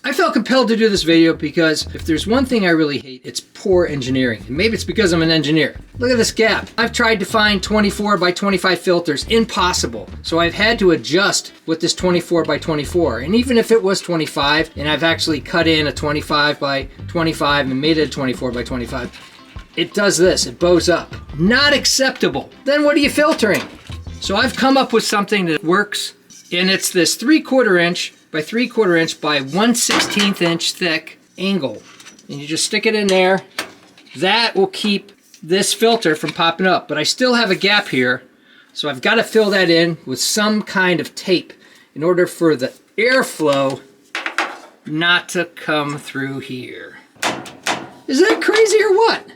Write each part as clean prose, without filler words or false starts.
I felt compelled to do this video because if there's one thing I really hate, it's poor engineering. And maybe it's because I'm an engineer. Look at this gap. I've tried to find 24 by 25 filters, impossible. So I've had to adjust with this 24 by 24. And even if it was 25, and I've actually cut in a 25 by 25 and made it a 24 by 25, it does this, it bows up. Not acceptable. Then what are you filtering? So I've come up with something that works, and it's this 3/4 inch by 3/4 inch by 1/16 inch thick angle. And you just stick it in there. That will keep this filter from popping up, but I still have a gap here, so I've got to fill that in with some kind of tape in order for the airflow not to come through here. Is that crazy or what?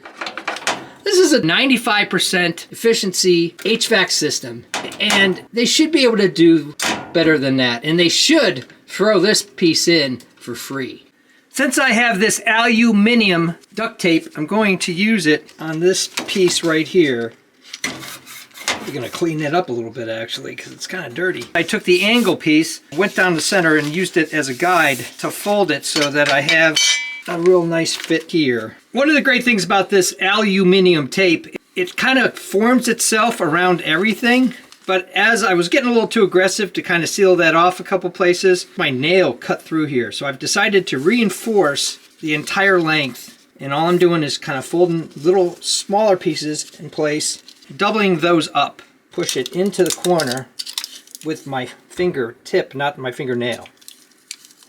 This is a 95% efficiency HVAC system, and they should be able to do better than that, and they should throw this piece in for free. Since I have this aluminum duct tape, I'm going to use it on this piece right here. We're gonna clean it up a little bit actually, because it's kind of dirty. I took the angle piece, went down the center, and used it as a guide to fold it so that I have a real nice fit here. One of the great things about this aluminum tape, it kind of forms itself around everything, but as I was getting a little too aggressive to kind of seal that off a couple places, my nail cut through here. So I've decided to reinforce the entire length, and all I'm doing is kind of folding little smaller pieces in place, doubling those up. Push it into the corner with my fingertip, not my fingernail,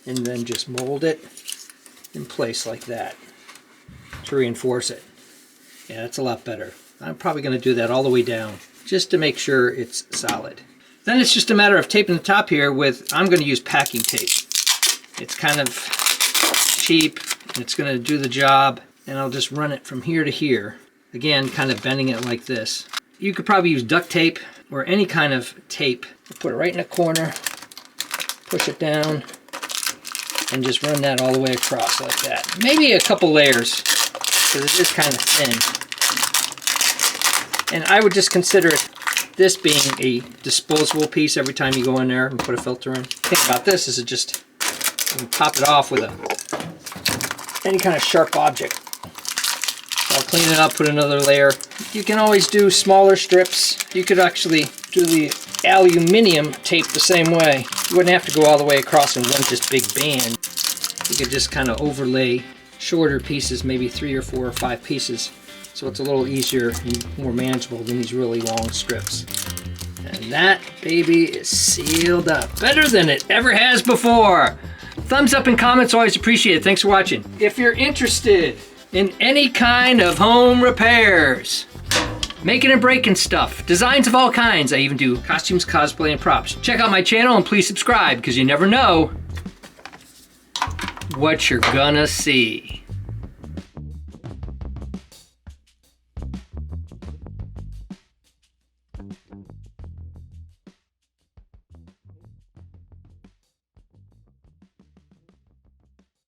and then just mold it in place like that to reinforce it. Yeah, that's a lot better. I'm probably going to do that all the way down just to make sure it's solid. Then it's just a matter of taping the top here with, I'm going to use packing tape. It's kind of cheap, and it's going to do the job, and I'll just run it from here to here. Again, kind of bending it like this. You could probably use duct tape or any kind of tape. Put it right in the corner, push it down, and just run that all the way across like that. Maybe a couple layers, because it is kind of thin. And I would just consider this being a disposable piece every time you go in there and put a filter in. The thing about this is it just, you can pop it off with any kind of sharp object. So I'll clean it up, put another layer. You can always do smaller strips. You could actually do the aluminum tape the same way. You wouldn't have to go all the way across in one just big band. You could just kind of overlay shorter pieces, maybe 3 or 4 or 5 pieces. So it's a little easier and more manageable than these really long strips. And that baby is sealed up. Better than it ever has before. Thumbs up and comments, always appreciated. Thanks for watching. If you're interested in any kind of home repairs, making and breaking stuff, designs of all kinds, I even do costumes, cosplay, and props. Check out my channel and please subscribe, because you never know what you're gonna see.